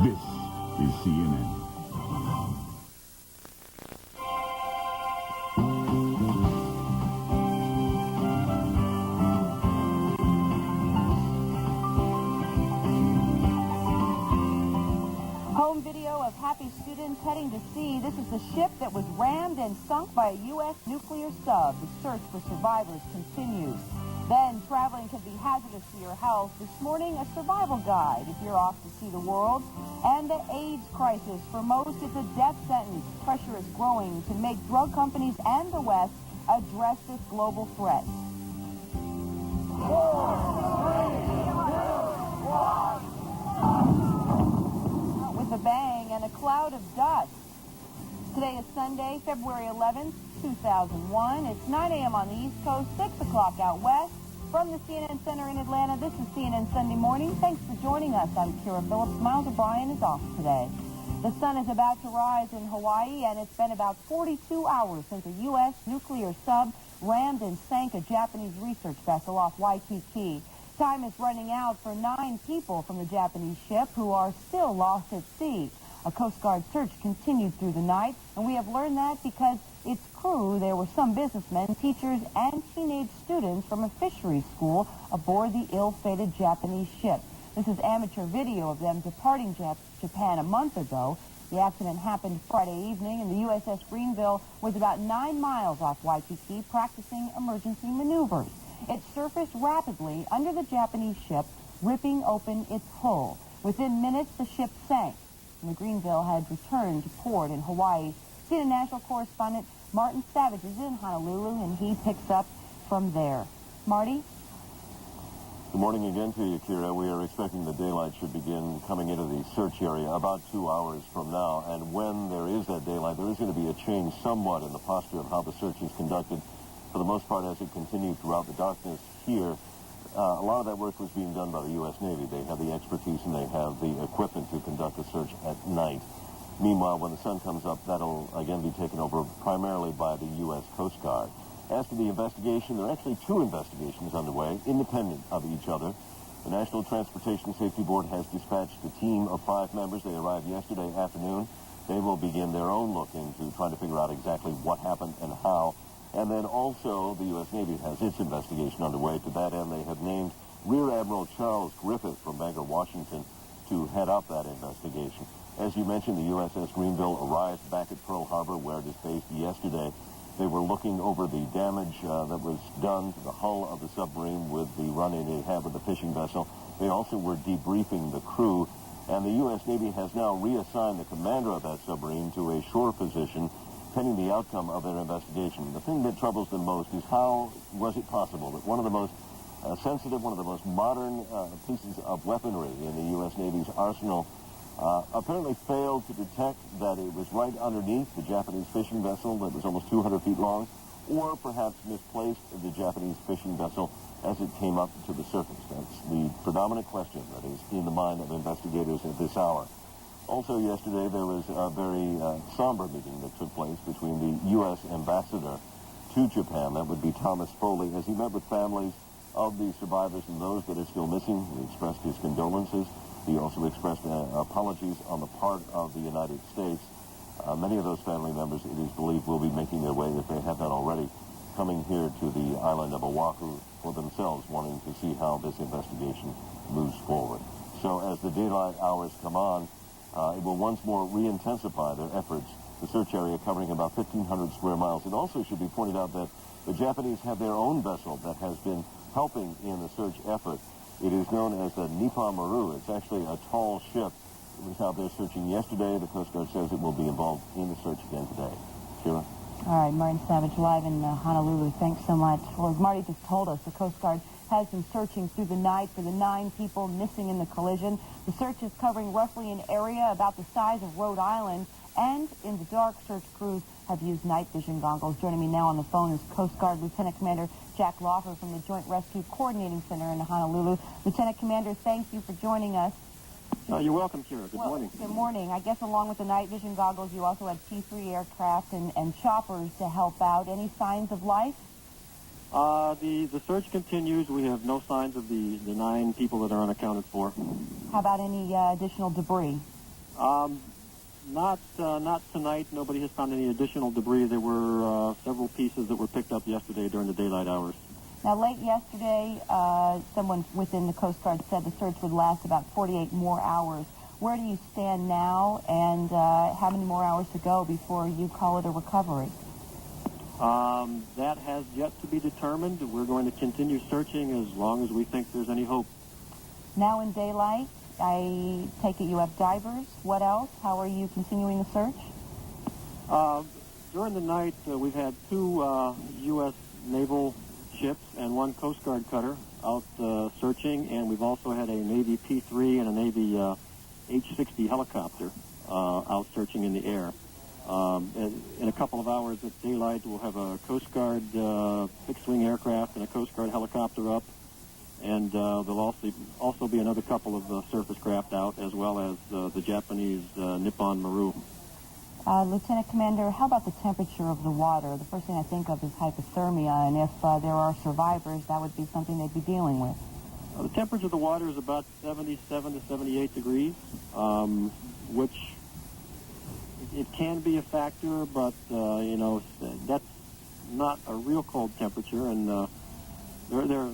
This is CNN. Home video of happy students heading to sea. This is the ship that was rammed and sunk by a U.S. nuclear sub. The search for survivors continues. Then, traveling can be hazardous to your health. This morning, a survival guide if you're off to see the world. And the AIDS crisis. For most, it's a death sentence. Pressure is growing to make drug companies and the West address this global threat. 4, 3, 2, 1. With a bang and a cloud of dust. Today is Sunday, February 11th, 2001. It's 9 a.m. on the East Coast, 6 o'clock out west. From the CNN Center in Atlanta, this is CNN Sunday Morning. Thanks for joining us. I'm Kira Phillips. Miles O'Brien is off today. The sun is about to rise in Hawaii, and it's been about 42 hours since a U.S. nuclear sub rammed and sank a Japanese research vessel off Waikiki. Time is running out for 9 people from the Japanese ship who are still lost at sea. A Coast Guard search continued through the night, and we have learned that because its crew, there were some businessmen, teachers, and teenage students from a fisheries school aboard the ill-fated Japanese ship. This is amateur video of them departing Japan a month ago. The accident happened Friday evening, and the USS Greenville was about 9 miles off Waikiki practicing emergency maneuvers. It surfaced rapidly under the Japanese ship, ripping open its hull. Within minutes, the ship sank. The Greenville had returned to port in Hawaii. CNN national correspondent Martin Savage is in Honolulu, and he picks up from there. Marty? Good morning again to you, Kira. We are expecting the daylight should begin coming into the search area about 2 hours from now. And when there is that daylight, there is going to be a change somewhat in the posture of how the search is conducted. For the most part, as it continued throughout the darkness here, a lot of that work was being done by the U.S. Navy. They have the expertise and they have the equipment to conduct a search at night. Meanwhile, when the sun comes up, that'll again be taken over primarily by the U.S. Coast Guard. As to the investigation, there are actually 2 investigations underway, independent of each other. The National Transportation Safety Board has dispatched a team of 5 members. They arrived yesterday afternoon. They will begin their own look into trying to figure out exactly what happened and how. And then also, the U.S. Navy has its investigation underway. To that end, they have named Rear Admiral Charles Griffith from Bangor, Washington, to head up that investigation. As you mentioned, the USS Greenville arrived back at Pearl Harbor, where it is based yesterday. They were looking over the damage that was done to the hull of the submarine with the run-in it had with the fishing vessel. They also were debriefing the crew, and the U.S. Navy has now reassigned the commander of that submarine to a shore position, pending the outcome of their investigation. The thing that troubles them most is how was it possible that one of the most sensitive, one of the most modern pieces of weaponry in the U.S. Navy's arsenal apparently failed to detect that it was right underneath the Japanese fishing vessel that was almost 200 feet long, or perhaps misplaced the Japanese fishing vessel as it came up to the surface. That's the predominant question that is in the mind of investigators at this hour. Also yesterday, there was a very somber meeting that took place between the U.S. ambassador to Japan. That would be Thomas Foley, as he met with families of the survivors and those that are still missing. He expressed his condolences. He also expressed apologies on the part of the United States. Many of those family members, it is believed, will be making their way, if they have not already, coming here to the island of Oahu for themselves, wanting to see how this investigation moves forward. So as the daylight hours come on, it will once more re-intensify their efforts. The search area covering about 1,500 square miles. It also should be pointed out that the Japanese have their own vessel that has been helping in the search effort. It is known as the Ehime Maru. It's actually a tall ship. It was out there searching yesterday. The Coast Guard says it will be involved in the search again today. Kira? All right, Martin Savage live in Honolulu. Thanks so much. Well, as Marty just told us, the Coast Guard has been searching through the night for the 9 people missing in the collision. The search is covering roughly an area about the size of Rhode Island, and in the dark, search crews have used night vision goggles. Joining me now on the phone is Coast Guard Lieutenant Commander Jack Laufer from the Joint Rescue Coordinating Center in Honolulu. Lieutenant Commander, thank you for joining us. You're welcome, Kira. Good morning. Good morning. I guess along with the night vision goggles, you also had P-3 aircraft and choppers to help out. Any signs of life? The search continues. We have no signs of the 9 people that are unaccounted for. How about any additional debris? Not tonight. Nobody has found any additional debris. There were several pieces that were picked up yesterday during the daylight hours. Now, late yesterday, someone within the Coast Guard said the search would last about 48 more hours. Where do you stand now, and how many more hours to go before you call it a recovery? That has yet to be determined. We're going to continue searching as long as we think there's any hope. Now in daylight, I take it you have divers. What else? How are you continuing the search? During the night, we've had two U.S. naval ships and one Coast Guard cutter out searching, and we've also had a Navy P-3 and a Navy H-60 helicopter out searching in the air. In a couple of hours at daylight, we'll have a Coast Guard fixed-wing aircraft and a Coast Guard helicopter up, and there'll also be another couple of surface craft out, as well as the Japanese Nippon Maru. Lieutenant Commander, how about the temperature of the water? The first thing I think of is hypothermia, and if there are survivors, that would be something they'd be dealing with. The temperature of the water is about 77 to 78 degrees, which it can be a factor, but, you know, that's not a real cold temperature, and there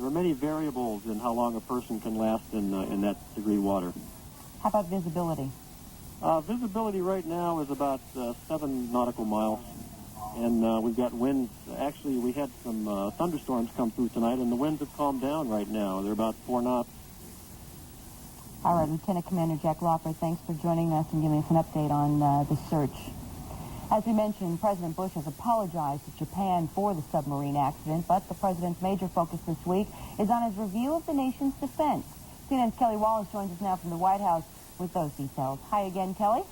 are many variables in how long a person can last in that degree water. How about visibility? Visibility right now is about 7 nautical miles, and we've got winds. Actually, we had some thunderstorms come through tonight, and the winds have calmed down right now. They're about 4 knots. All right, Lieutenant Commander Jack Laufer, thanks for joining us and giving us an update on the search. As we mentioned, President Bush has apologized to Japan for the submarine accident, but the president's major focus this week is on his review of the nation's defense. CNN's Kelly Wallace joins us now from the White House with those details. Hi again, Kelly.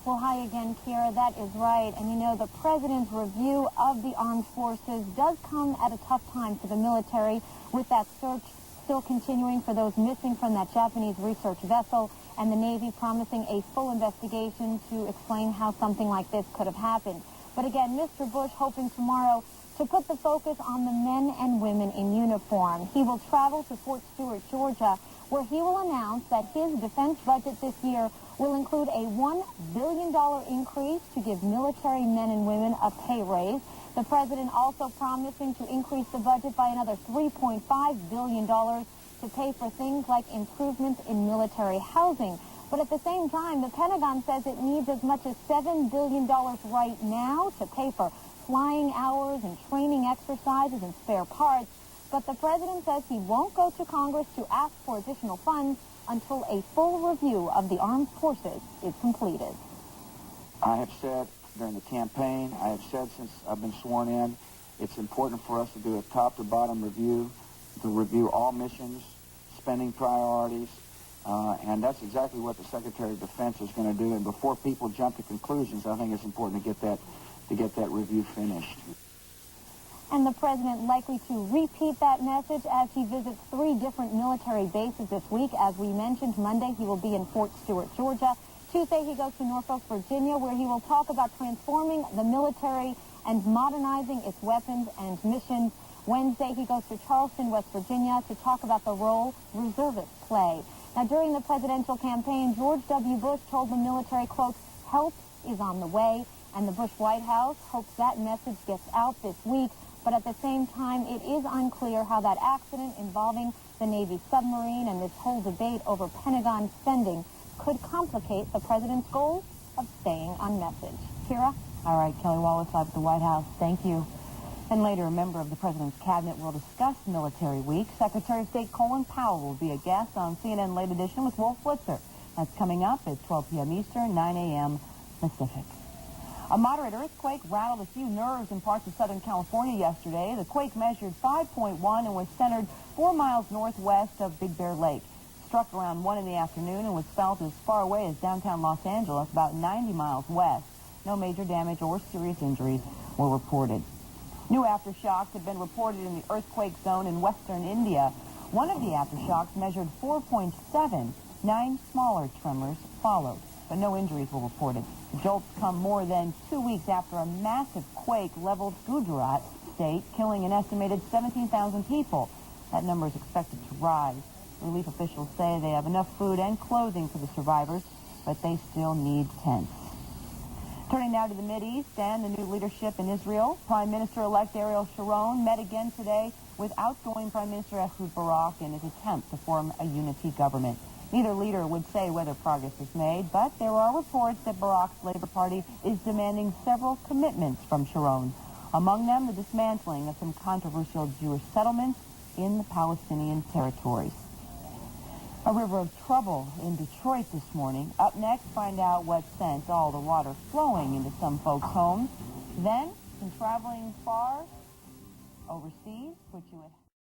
Well, hi again, Kira. That is right. And you know, the president's review of the armed forces does come at a tough time for the military, with that search still continuing for those missing from that Japanese research vessel, and the Navy promising a full investigation to explain how something like this could have happened. But again, Mr. Bush hoping tomorrow to put the focus on the men and women in uniform. He will travel to Fort Stewart, Georgia, where he will announce that his defense budget this year will include a $1 billion increase to give military men and women a pay raise. The president also promising to increase the budget by another $3.5 billion to pay for things like improvements in military housing. But at the same time, the Pentagon says it needs as much as $7 billion right now to pay for flying hours and training exercises and spare parts. But the president says he won't go to Congress to ask for additional funds until a full review of the armed forces is completed. I have said during the campaign, I have said since I've been sworn in, it's important for us to do a top-to-bottom review, to review all missions, spending priorities, and that's exactly what the Secretary of Defense is going to do. And before people jump to conclusions, I think it's important to get that review finished. And the president likely to repeat that message as he visits 3 different military bases this week. As we mentioned, Monday he will be in Fort Stewart, Georgia. Tuesday he goes to Norfolk, Virginia, where he will talk about transforming the military and modernizing its weapons and missions. Wednesday he goes to Charleston, West Virginia, to talk about the role reservists play. Now, during the presidential campaign, George W. Bush told the military, quote, "Help is on the way," and the Bush White House hopes that message gets out this week. But at the same time, it is unclear how that accident involving the Navy submarine and this whole debate over Pentagon spending could complicate the president's goals of staying on message. Kira? All right, Kelly Wallace live at the White House. Thank you. And later, a member of the president's cabinet will discuss Military Week. Secretary of State Colin Powell will be a guest on CNN Late Edition with Wolf Blitzer. That's coming up at 12 p.m. Eastern, 9 a.m. Pacific. A moderate earthquake rattled a few nerves in parts of Southern California yesterday. The quake measured 5.1 and was centered 4 miles northwest of Big Bear Lake. It struck around 1 in the afternoon and was felt as far away as downtown Los Angeles, about 90 miles west. No major damage or serious injuries were reported. New aftershocks have been reported in the earthquake zone in western India. One of the aftershocks measured 4.7. 9 smaller tremors followed, but no injuries were reported. The jolts come more than 2 weeks after a massive quake leveled Gujarat state, killing an estimated 17,000 people. That number is expected to rise. Relief officials say they have enough food and clothing for the survivors. but they still need tents. Turning now to the Mideast and the new leadership in Israel, Prime Minister-elect Ariel Sharon met again today with outgoing Prime Minister Ehud Barak in his attempt to form a unity government. Neither leader would say whether progress is made, but there are reports that Barak's Labour Party is demanding several commitments from Sharon. Among them, the dismantling of some controversial Jewish settlements in the Palestinian territories. A river of trouble in Detroit this morning. Up next, find out what sent all the water flowing into some folks' homes. Then, some traveling far overseas, which you would